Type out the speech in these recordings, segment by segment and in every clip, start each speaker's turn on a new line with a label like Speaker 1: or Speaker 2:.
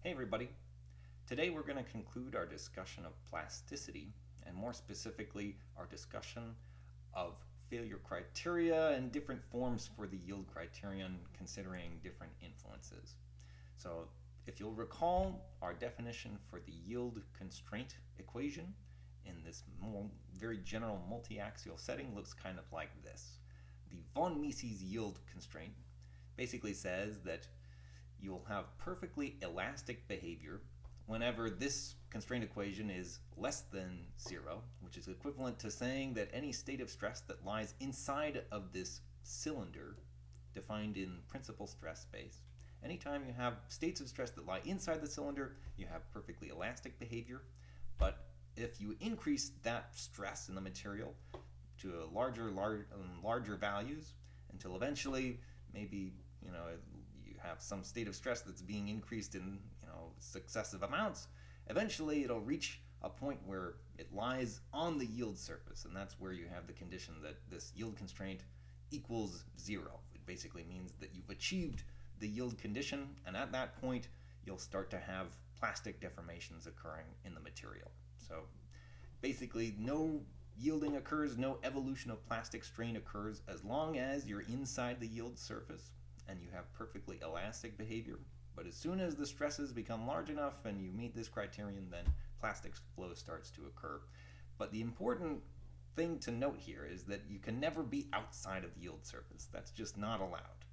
Speaker 1: Hey everybody. Today we're going to conclude our discussion of plasticity, and more specifically our discussion of failure criteria and different forms for the yield criterion considering different influences. So if you'll recall, our definition for the yield constraint equation in this very general multi-axial setting looks kind of like this. The von Mises yield constraint basically says that you'll have perfectly elastic behavior whenever this constraint equation is less than zero, which is equivalent to saying that any state of stress that lies inside of this cylinder, defined in principal stress space, anytime you have states of stress that lie inside the cylinder, you have perfectly elastic behavior. But if you increase that stress in the material to larger values until eventually maybe you have some state of stress that's being increased in successive amounts, eventually it'll reach a point where it lies on the yield surface, and that's where you have the condition that this yield constraint equals zero. It basically means that you've achieved the yield condition, and at that point you'll start to have plastic deformations occurring in the material. So basically no yielding occurs, no evolution of plastic strain occurs as long as you're inside the yield surface and you have perfectly elastic behavior. But as soon as the stresses become large enough and you meet this criterion, then plastic flow starts to occur. But the important thing to note here is that you can never be outside of the yield surface. That's just not allowed.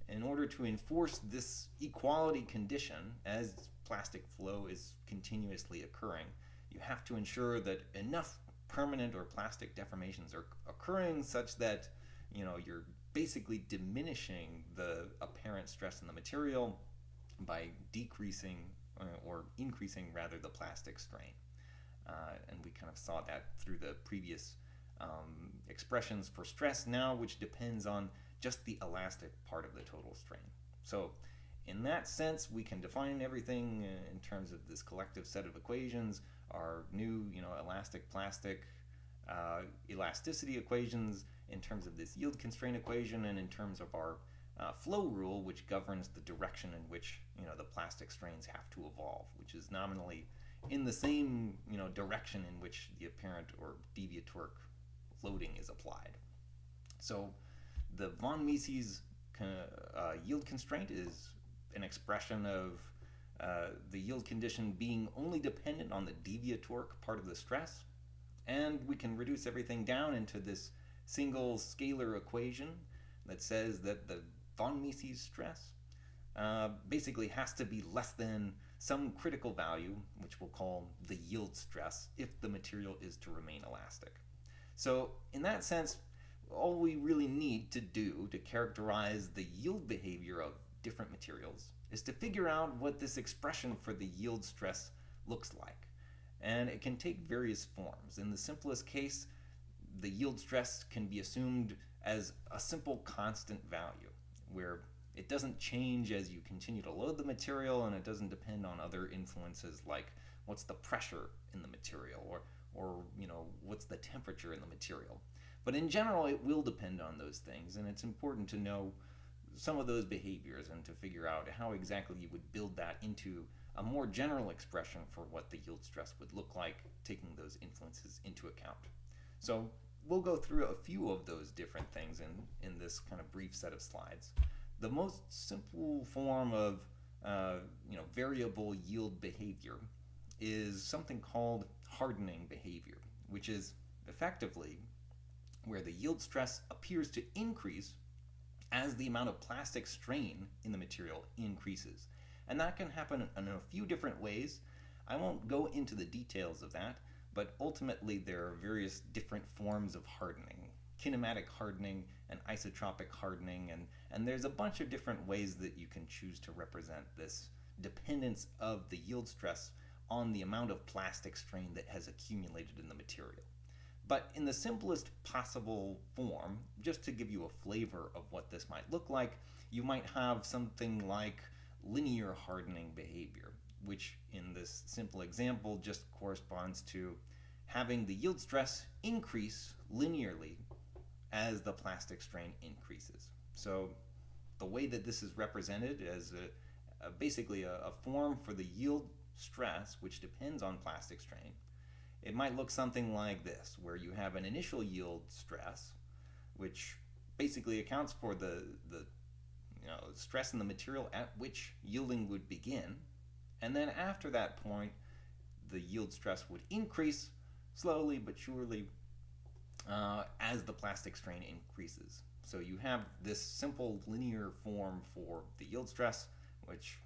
Speaker 1: In order to enforce this equality condition as plastic flow is continuously occurring, you have to ensure that enough permanent or plastic deformations are occurring such that you're basically diminishing the apparent stress in the material by decreasing or increasing rather the plastic strain. And we kind of saw that through the previous expressions for stress now, which depends on just the elastic part of the total strain. So in that sense, we can define everything in terms of this collective set of equations, our new elastic plastic elasticity equations, in terms of this yield constraint equation, and in terms of our flow rule, which governs the direction in which the plastic strains have to evolve, which is nominally in the same direction in which the apparent or deviatoric loading is applied. So the von Mises yield constraint is an expression of the yield condition being only dependent on the deviatoric part of the stress, and we can reduce everything down into this single scalar equation that says that the von Mises stress basically has to be less than some critical value, which we'll call the yield stress, if the material is to remain elastic. So in that sense, all we really need to do to characterize the yield behavior of different materials is to figure out what this expression for the yield stress looks like. And it can take various forms. In the simplest case, the yield stress can be assumed as a simple constant value, where it doesn't change as you continue to load the material, and it doesn't depend on other influences like what's the pressure in the material or what's the temperature in the material. But in general, it will depend on those things, and it's important to know some of those behaviors and to figure out how exactly you would build that into a more general expression for what the yield stress would look like, taking those influences into account. So we'll go through a few of those different things in this kind of brief set of slides. The most simple form of variable yield behavior is something called hardening behavior, which is effectively where the yield stress appears to increase as the amount of plastic strain in the material increases. And that can happen in a few different ways. I won't go into the details of that, but ultimately there are various different forms of hardening, kinematic hardening and isotropic hardening, and there's a bunch of different ways that you can choose to represent this dependence of the yield stress on the amount of plastic strain that has accumulated in the material. But in the simplest possible form, just to give you a flavor of what this might look like, you might have something like linear hardening behavior, which in this simple example just corresponds to having the yield stress increase linearly as the plastic strain increases. So the way that this is represented as basically a form for the yield stress, which depends on plastic strain. It might look something like this, where you have an initial yield stress, which basically accounts for the stress in the material at which yielding would begin. And then after that point, the yield stress would increase slowly but surely as the plastic strain increases. So you have this simple linear form for the yield stress, which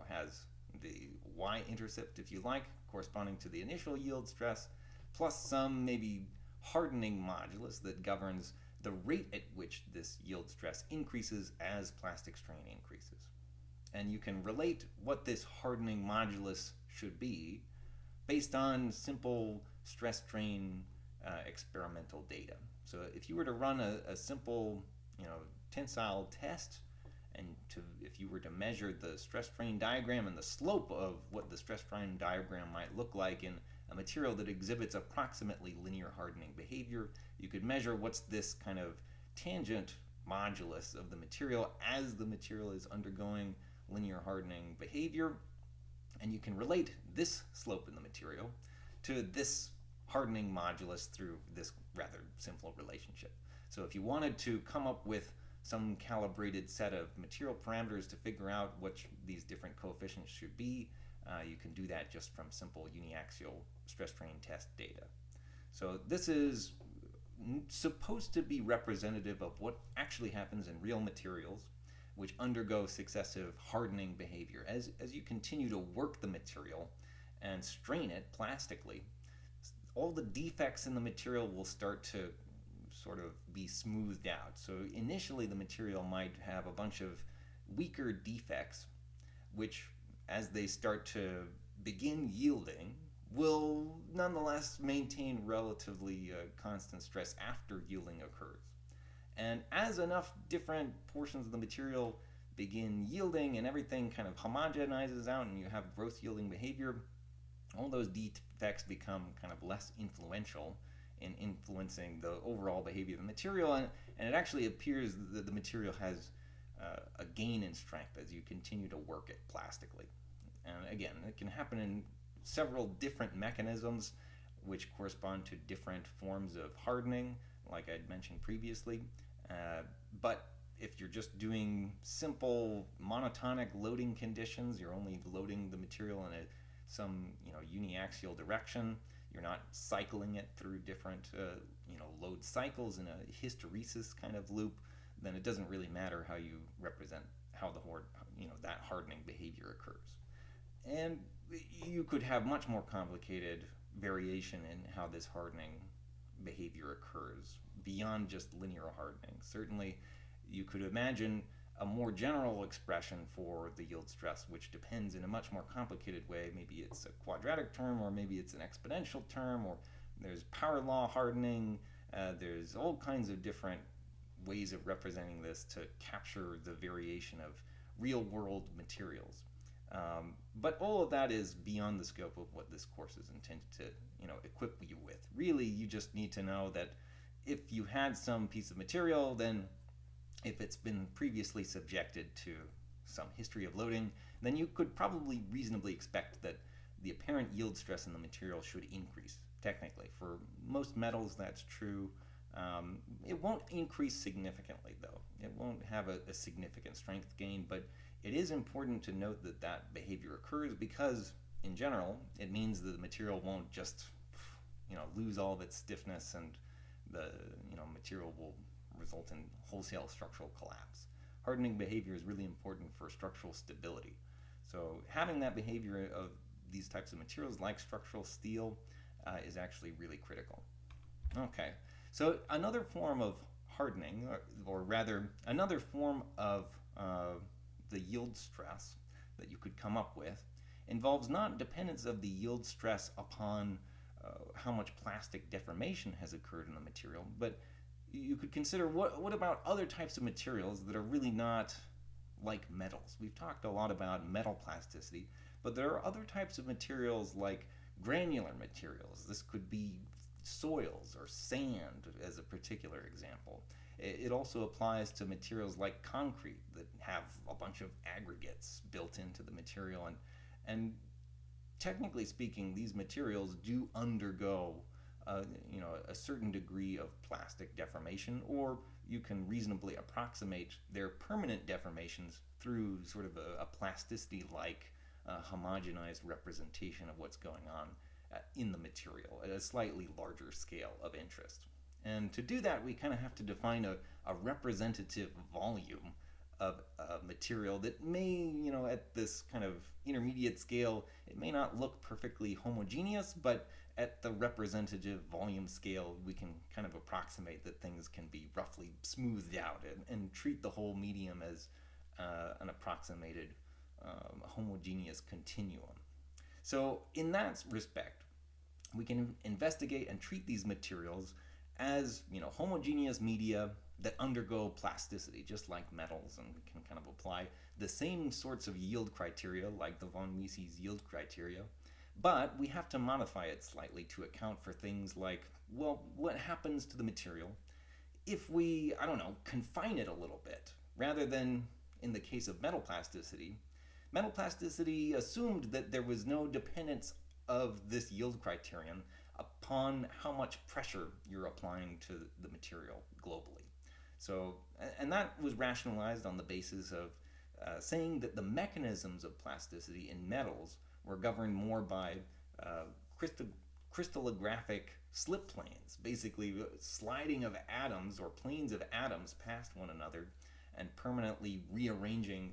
Speaker 1: has the y-intercept, if you like, corresponding to the initial yield stress, plus some maybe hardening modulus that governs the rate at which this yield stress increases as plastic strain increases. And you can relate what this hardening modulus should be based on simple stress strain experimental data. So if you were to run a simple tensile test, and if you were to measure the stress strain diagram and the slope of what the stress strain diagram might look like in a material that exhibits approximately linear hardening behavior, you could measure what's this kind of tangent modulus of the material as the material is undergoing linear hardening behavior, and you can relate this slope in the material to this hardening modulus through this rather simple relationship. So if you wanted to come up with some calibrated set of material parameters to figure out which these different coefficients should be, you can do that just from simple uniaxial stress strain test data. So this is supposed to be representative of what actually happens in real materials which undergo successive hardening behavior. As you continue to work the material and strain it plastically, all the defects in the material will start to sort of be smoothed out. So initially the material might have a bunch of weaker defects, which as they start to begin yielding will nonetheless maintain relatively constant stress after yielding occurs. And as enough different portions of the material begin yielding and everything kind of homogenizes out and you have gross yielding behavior, all those defects become kind of less influential in influencing the overall behavior of the material, and it actually appears that the material has a gain in strength as you continue to work it plastically. And again, it can happen in several different mechanisms which correspond to different forms of hardening, like I'd mentioned previously. But if you're just doing simple monotonic loading conditions, you're only loading the material in some uniaxial direction, you're not cycling it through different load cycles in a hysteresis kind of loop, then it doesn't really matter how you represent how that hardening behavior occurs. And you could have much more complicated variation in how this hardening behavior occurs beyond just linear hardening. Certainly, you could imagine a more general expression for the yield stress, which depends in a much more complicated way. Maybe it's a quadratic term, or maybe it's an exponential term, or there's power law hardening. There's all kinds of different ways of representing this to capture the variation of real-world materials. But all of that is beyond the scope of what this course is intended to equip you with. Really, you just need to know that if you had some piece of material, then if it's been previously subjected to some history of loading, then you could probably reasonably expect that the apparent yield stress in the material should increase, technically. For most metals, that's true. It won't increase significantly, though. It won't have a significant strength gain, but it is important to note that that behavior occurs because, in general, it means that the material won't just lose all of its stiffness and the material will result in wholesale structural collapse. Hardening behavior is really important for structural stability. So having that behavior of these types of materials like structural steel is actually really critical. Okay, so another form of hardening, or rather another form of the yield stress that you could come up with, involves not dependence of the yield stress upon how much plastic deformation has occurred in the material, but you could consider what about other types of materials that are really not like metals. We've talked a lot about metal plasticity, but there are other types of materials like granular materials. This could be soils or sand as a particular example. It also applies to materials like concrete that have a bunch of aggregates built into the material, and technically speaking, these materials do undergo a certain degree of plastic deformation, or you can reasonably approximate their permanent deformations through sort of a plasticity-like homogenized representation of what's going on in the material at a slightly larger scale of interest. And to do that, we kind of have to define a representative volume of material that may, at this kind of intermediate scale, it may not look perfectly homogeneous, but at the representative volume scale, we can kind of approximate that things can be roughly smoothed out and treat the whole medium as an approximated homogeneous continuum. So in that respect, we can investigate and treat these materials as homogeneous media that undergo plasticity, just like metals, and we can kind of apply the same sorts of yield criteria like the von Mises yield criteria, but we have to modify it slightly to account for things like, well, what happens to the material if we, confine it a little bit, rather than in the case of metal plasticity. Metal plasticity assumed that there was no dependence of this yield criterion upon how much pressure you're applying to the material globally. So, and that was rationalized on the basis of saying that the mechanisms of plasticity in metals were governed more by crystallographic slip planes, basically sliding of atoms or planes of atoms past one another and permanently rearranging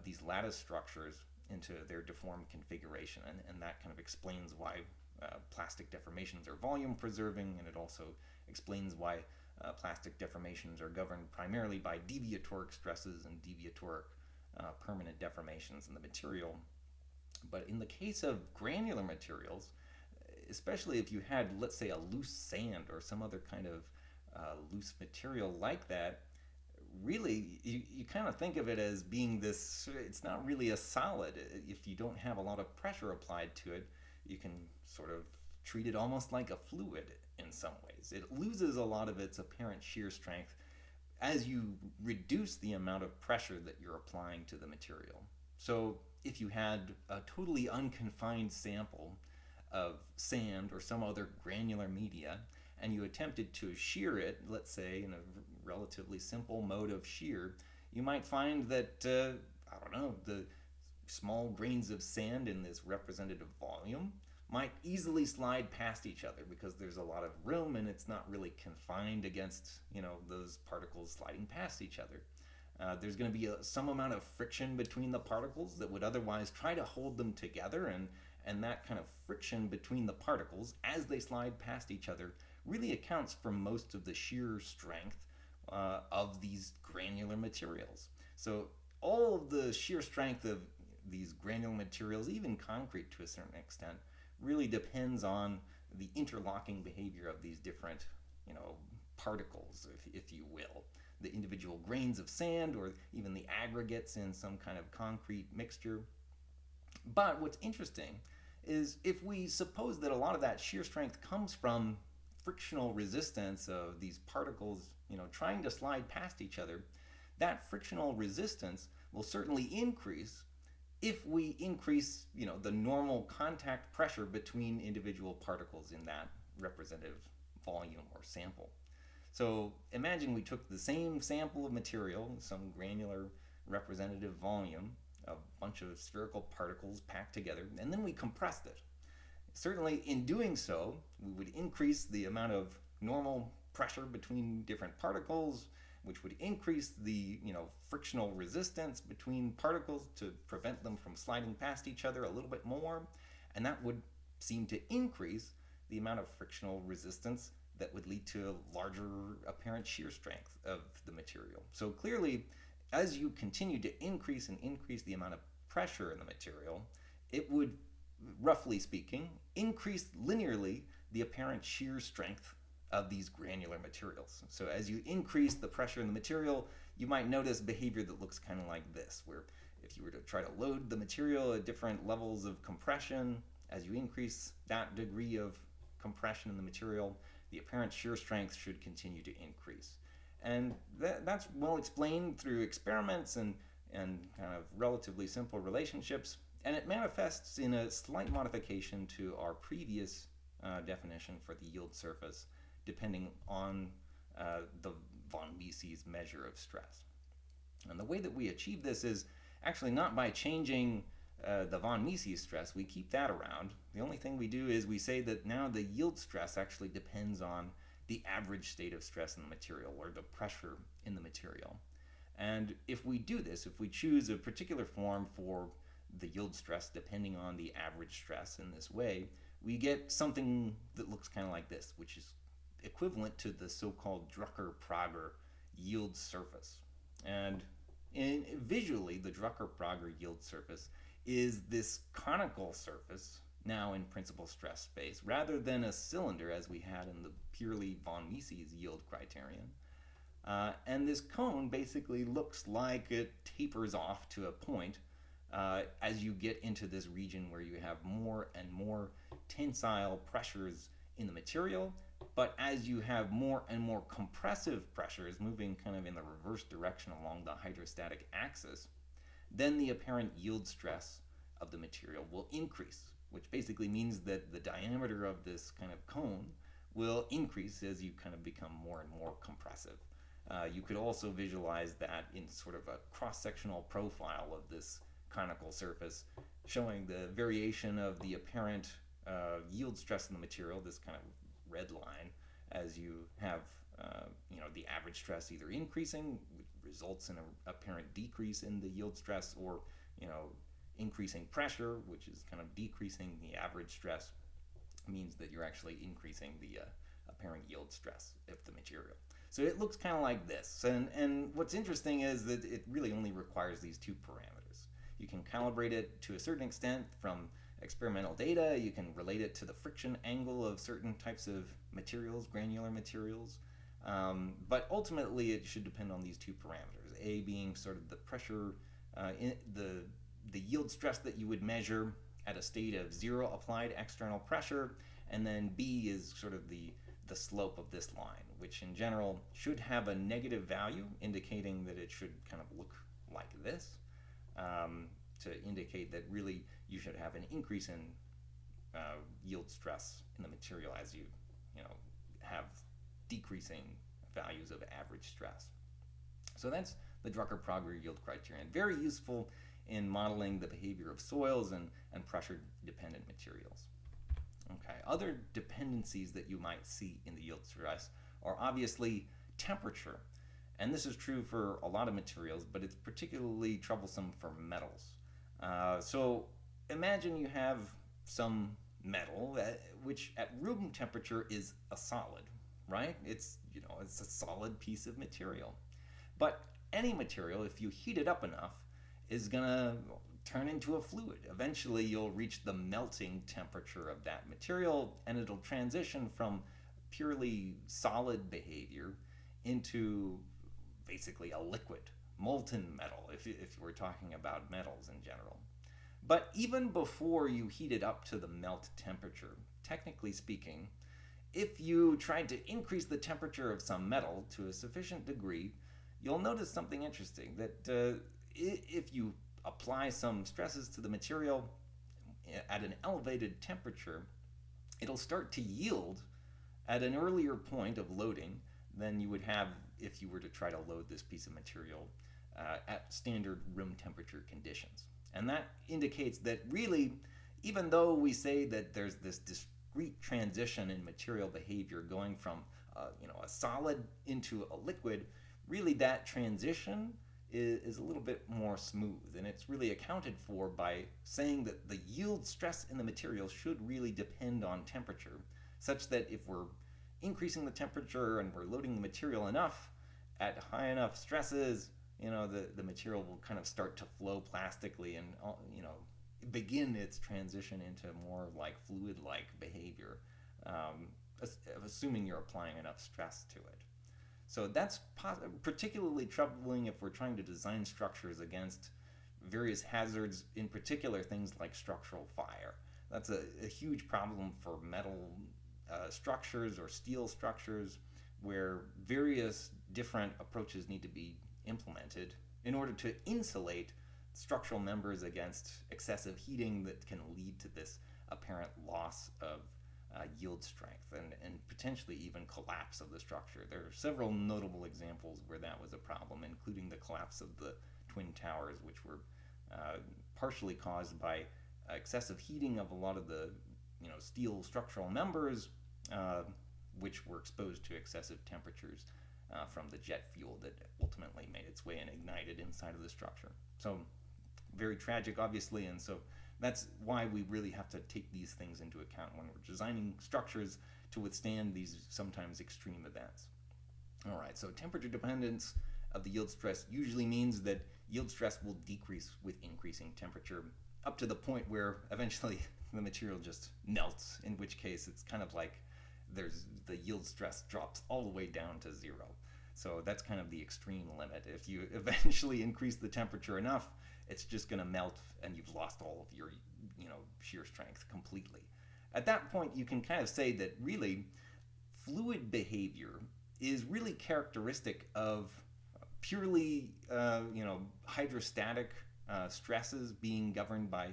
Speaker 1: these lattice structures into their deformed configuration. And that kind of explains why plastic deformations are volume preserving, and it also explains why plastic deformations are governed primarily by deviatoric stresses and deviatoric permanent deformations in the material. But in the case of granular materials, especially if you had, let's say, a loose sand or some other kind of loose material like that, really, you kind of think of it as being this, it's not really a solid. If you don't have a lot of pressure applied to it, you can sort of treat it almost like a fluid in some ways. It loses a lot of its apparent shear strength as you reduce the amount of pressure that you're applying to the material. So if you had a totally unconfined sample of sand or some other granular media, and you attempted to shear it, let's say in a relatively simple mode of shear, you might find that, the small grains of sand in this representative volume might easily slide past each other because there's a lot of room and it's not really confined against, those particles sliding past each other. There's going to be some amount of friction between the particles that would otherwise try to hold them together, and that kind of friction between the particles as they slide past each other really accounts for most of the shear strength of these granular materials. So all of the shear strength of these granular materials, even concrete to a certain extent, really depends on the interlocking behavior of these different, particles, if you will. The individual grains of sand or even the aggregates in some kind of concrete mixture. But what's interesting is if we suppose that a lot of that shear strength comes from frictional resistance of these particles, trying to slide past each other, that frictional resistance will certainly increase if we increase, the normal contact pressure between individual particles in that representative volume or sample. So imagine we took the same sample of material, some granular representative volume, a bunch of spherical particles packed together, and then we compressed it. Certainly in doing so, we would increase the amount of normal pressure between different particles, which would increase the frictional resistance between particles to prevent them from sliding past each other a little bit more, and that would seem to increase the amount of frictional resistance that would lead to a larger apparent shear strength of the material. So clearly, as you continue to increase the amount of pressure in the material, it would, roughly speaking, increase linearly the apparent shear strength of these granular materials. So as you increase the pressure in the material, you might notice behavior that looks kind of like this, where if you were to try to load the material at different levels of compression, as you increase that degree of compression in the material, the apparent shear strength should continue to increase. And that's well explained through experiments and kind of relatively simple relationships. And it manifests in a slight modification to our previous definition for the yield surface, depending on the von Mises measure of stress. And the way that we achieve this is actually not by changing the von Mises stress. We keep that around. The only thing we do is we say that now the yield stress actually depends on the average state of stress in the material, or the pressure in the material. And if we do this, if we choose a particular form for the yield stress depending on the average stress in this way, we get something that looks kind of like this, which is equivalent to the so-called Drucker-Prager yield surface. And visually, the Drucker-Prager yield surface is this conical surface, now in principal stress space, rather than a cylinder as we had in the purely von Mises yield criterion. And this cone basically looks like it tapers off to a point as you get into this region where you have more and more tensile pressures in the material. But as you have more and more compressive pressures moving kind of in the reverse direction along the hydrostatic axis, then the apparent yield stress of the material will increase, which basically means that the diameter of this kind of cone will increase as you kind of become more and more compressive. You could also visualize that in sort of a cross-sectional profile of this conical surface, showing the variation of the apparent yield stress in the material, this kind of red line, as you have the average stress either increasing, which results in an apparent decrease in the yield stress, or increasing pressure, which is kind of decreasing the average stress, means that you're actually increasing the apparent yield stress of the material. So it looks kind of like this. And what's interesting is that it really only requires these two parameters. You can calibrate it to a certain extent from experimental data. You can relate it to the friction angle of certain types of materials, granular materials. But ultimately, it should depend on these two parameters. A being sort of the pressure, the yield stress that you would measure at a state of zero applied external pressure, and then B is sort of the slope of this line, which in general should have a negative value, indicating that it should kind of look like this, to indicate that really you should have an increase in yield stress in the material as you have decreasing values of average stress. So that's the Drucker-Prager yield criterion. Very useful in modeling the behavior of soils and pressure-dependent materials. Okay, other dependencies that you might see in the yield stress are obviously temperature. And this is true for a lot of materials, but it's particularly troublesome for metals. So imagine you have some metal which at room temperature is a solid, right? It's a solid piece of material. But any material, if you heat it up enough, is gonna turn into a fluid. Eventually you'll reach the melting temperature of that material, and it'll transition from purely solid behavior into basically a liquid, molten metal, if we're talking about metals in general. But even before you heat it up to the melt temperature, technically speaking, if you tried to increase the temperature of some metal to a sufficient degree, you'll notice something interesting, that if you apply some stresses to the material at an elevated temperature, it'll start to yield at an earlier point of loading than you would have if you were to try to load this piece of material at standard room temperature conditions. And that indicates that really, even though we say that there's this discrete transition in material behavior going from a solid into a liquid, really that transition is a little bit more smooth, and it's really accounted for by saying that the yield stress in the material should really depend on temperature, such that if we're increasing the temperature and we're loading the material enough at high enough stresses, the material will kind of start to flow plastically and begin its transition into more like fluid-like behavior, assuming you're applying enough stress to it. So that's particularly troubling if we're trying to design structures against various hazards, in particular things like structural fire. That's a huge problem for metal structures or steel structures, where various different approaches need to be implemented in order to insulate structural members against excessive heating that can lead to this apparent loss of yield strength and potentially even collapse of the structure. There are several notable examples where that was a problem, including the collapse of the Twin Towers, which were partially caused by excessive heating of a lot of the steel structural members, which were exposed to excessive temperatures from the jet fuel that ultimately made its way and ignited inside of the structure. So very tragic, obviously, and so that's why we really have to take these things into account when we're designing structures to withstand these sometimes extreme events. All right, so temperature dependence of the yield stress usually means that yield stress will decrease with increasing temperature up to the point where eventually the material just melts, in which case it's kind of like the yield stress drops all the way down to zero. So that's kind of the extreme limit. If you eventually increase the temperature enough, it's just going to melt and you've lost all of your shear strength completely. At that point, you can kind of say that really fluid behavior is really characteristic of purely hydrostatic stresses being governed by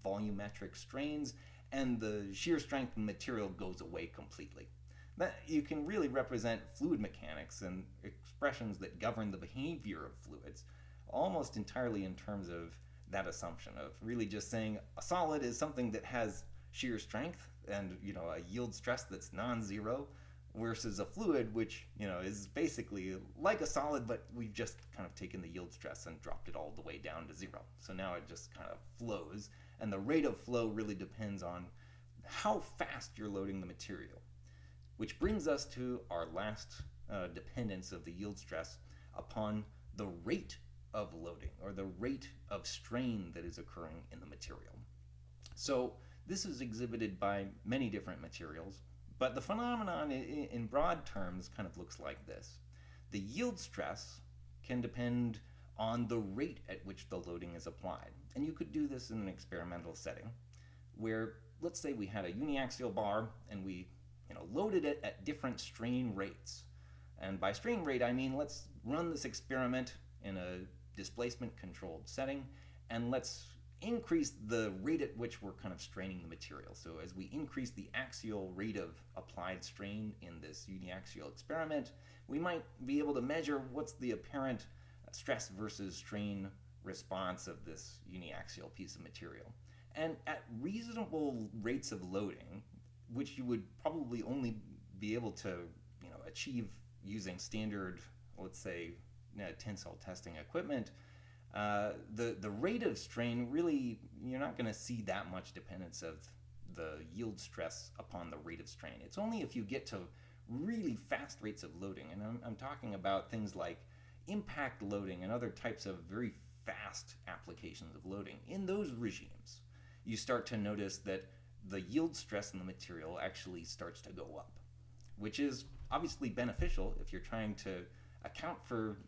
Speaker 1: volumetric strains, and the shear strength of the material goes away completely. That you can really represent fluid mechanics and expressions that govern the behavior of fluids almost entirely in terms of that assumption of really just saying a solid is something that has shear strength and a yield stress that's non-zero, versus a fluid which is basically like a solid, but we've just kind of taken the yield stress and dropped it all the way down to zero. So now it just kind of flows, and the rate of flow really depends on how fast you're loading the material. Which brings us to our last dependence of the yield stress upon the rate of loading, or the rate of strain that is occurring in the material. So this is exhibited by many different materials, but the phenomenon in broad terms kind of looks like this. The yield stress can depend on the rate at which the loading is applied. And you could do this in an experimental setting where, let's say we had a uniaxial bar and we loaded it at different strain rates. And by strain rate, I mean let's run this experiment in a displacement controlled setting, and let's increase the rate at which we're kind of straining the material. So as we increase the axial rate of applied strain in this uniaxial experiment, we might be able to measure what's the apparent stress versus strain response of this uniaxial piece of material. And at reasonable rates of loading, which you would probably only be able to achieve using standard, let's say, tensile testing equipment, the rate of strain, really, you're not going to see that much dependence of the yield stress upon the rate of strain. It's only if you get to really fast rates of loading, and I'm talking about things like impact loading and other types of very fast applications of loading. In those regimes, you start to notice that the yield stress in the material actually starts to go up, which is obviously beneficial if you're trying to account for,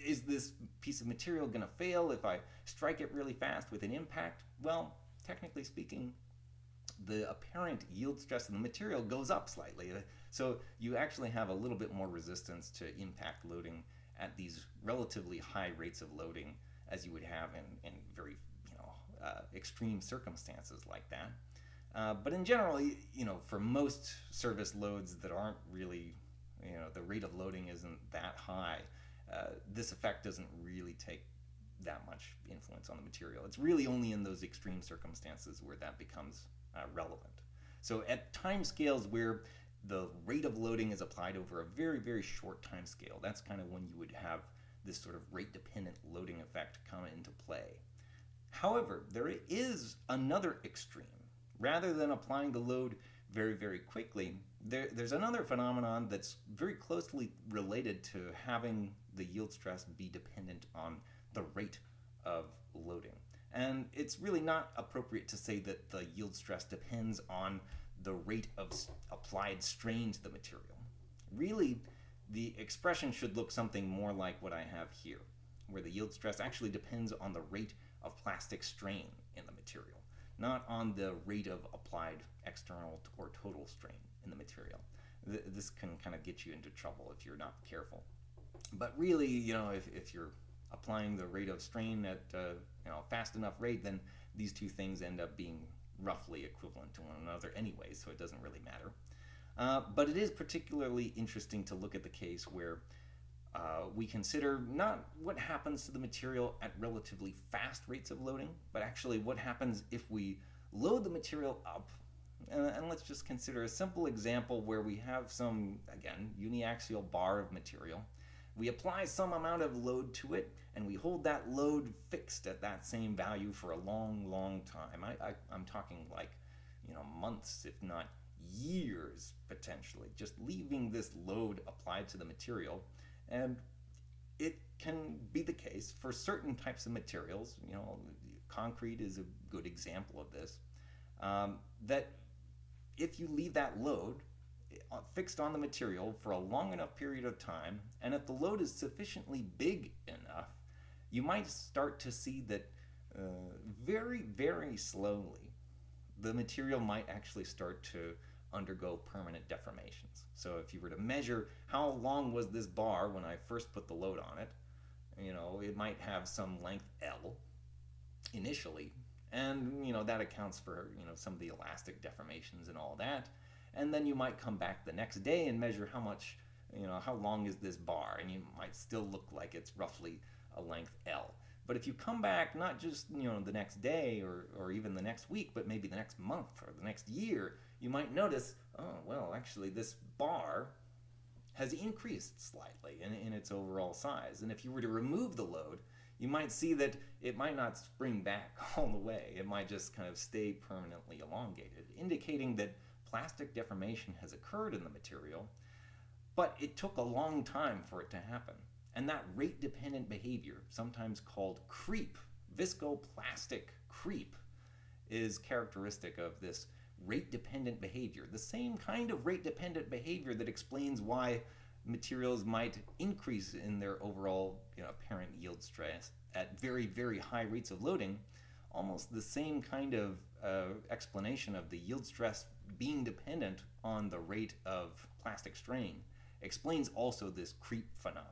Speaker 1: is this piece of material going to fail if I strike it really fast with an impact? Well, technically speaking, the apparent yield stress in the material goes up slightly. So you actually have a little bit more resistance to impact loading at these relatively high rates of loading as you would have in very extreme circumstances like that. But in general, for most service loads that aren't really, the rate of loading isn't that high, this effect doesn't really take that much influence on the material. It's really only in those extreme circumstances where that becomes relevant. So at time scales where the rate of loading is applied over a very, very short time scale, that's kind of when you would have this sort of rate-dependent loading effect come into play. However, there is another extreme. Rather than applying the load very, very quickly, there's another phenomenon that's very closely related to having the yield stress be dependent on the rate of loading. And it's really not appropriate to say that the yield stress depends on the rate of applied strain to the material. Really, the expression should look something more like what I have here, where the yield stress actually depends on the rate of plastic strain in the material, not on the rate of applied external or total strain in the material. this can kind of get you into trouble if you're not careful. But really, if you're applying the rate of strain at fast enough rate, then these two things end up being roughly equivalent to one another anyway, so it doesn't really matter. But it is particularly interesting to look at the case where we consider not what happens to the material at relatively fast rates of loading, but actually what happens if we load the material up. And let's just consider a simple example where we have some, again, uniaxial bar of material. We apply some amount of load to it, and we hold that load fixed at that same value for a long, long time. I'm talking like, months, if not years, potentially, just leaving this load applied to the material. And it can be the case for certain types of materials, concrete is a good example of this, that if you leave that load fixed on the material for a long enough period of time, and if the load is sufficiently big enough, you might start to see that very, very slowly, the material might actually start to undergo permanent deformations. So if you were to measure how long was this bar when I first put the load on it, it might have some length L initially, and that accounts for some of the elastic deformations and all that. And then you might come back the next day and measure how long is this bar, and you might still look like it's roughly a length L. But if you come back not just the next day or even the next week, but maybe the next month or the next year, you might notice, oh well, actually this bar has increased slightly in its overall size. And if you were to remove the load, you might see that it might not spring back all the way. It might just kind of stay permanently elongated, indicating that plastic deformation has occurred in the material, but it took a long time for it to happen. And that rate-dependent behavior, sometimes called creep, viscoplastic creep, is characteristic of this rate-dependent behavior. The same kind of rate-dependent behavior that explains why materials might increase in their overall apparent yield stress at very, very high rates of loading. Almost the same kind of explanation of the yield stress being dependent on the rate of plastic strain explains also this creep phenomenon.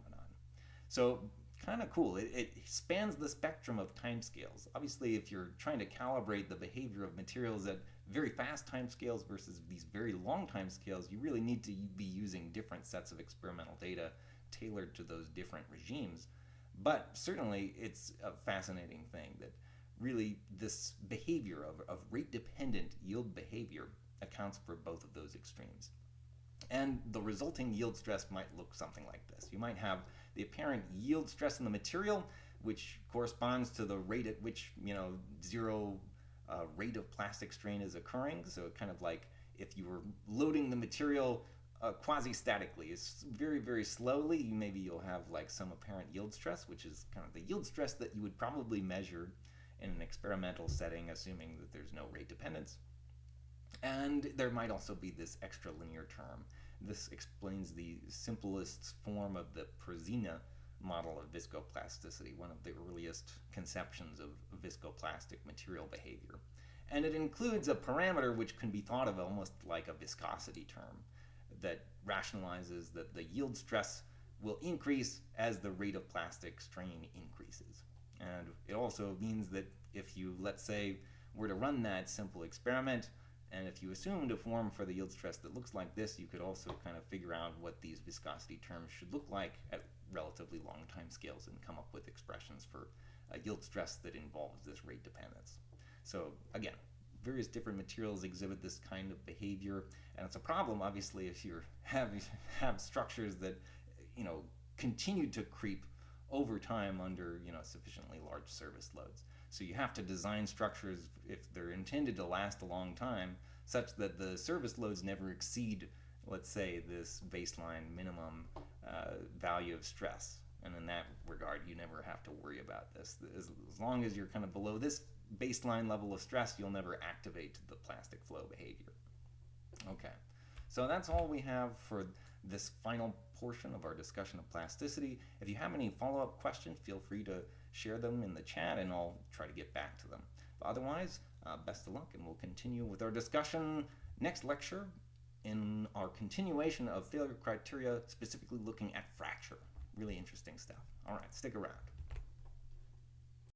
Speaker 1: So kind of cool. It spans the spectrum of timescales. Obviously, if you're trying to calibrate the behavior of materials at very fast timescales versus these very long timescales, you really need to be using different sets of experimental data tailored to those different regimes. But certainly, it's a fascinating thing that really this behavior of rate-dependent yield behavior accounts for both of those extremes. And the resulting yield stress might look something like this. You might have the apparent yield stress in the material, which corresponds to the rate at which zero rate of plastic strain is occurring. So kind of like if you were loading the material quasi-statically, it's very, very slowly, maybe you'll have like some apparent yield stress, which is kind of the yield stress that you would probably measure in an experimental setting, assuming that there's no rate dependence. And there might also be this extra linear term. This explains the simplest form of the Prusina model of viscoplasticity, one of the earliest conceptions of viscoplastic material behavior. And it includes a parameter which can be thought of almost like a viscosity term that rationalizes that the yield stress will increase as the rate of plastic strain increases. And it also means that if you, let's say, were to run that simple experiment, and if you assumed a form for the yield stress that looks like this, you could also kind of figure out what these viscosity terms should look like at relatively long time scales and come up with expressions for a yield stress that involves this rate dependence. So again, various different materials exhibit this kind of behavior, and it's a problem, obviously, if you have structures that continue to creep over time under sufficiently large service loads. So you have to design structures, if they're intended to last a long time, such that the service loads never exceed, let's say, this baseline minimum value of stress. And in that regard, you never have to worry about this. As long as you're kind of below this baseline level of stress, you'll never activate the plastic flow behavior. Okay, so that's all we have for this final portion of our discussion of plasticity. If you have any follow-up questions, feel free to share them in the chat and I'll try to get back to them. But otherwise, best of luck, and we'll continue with our discussion next lecture in our continuation of failure criteria, specifically looking at fracture. Really interesting stuff. All right, stick around.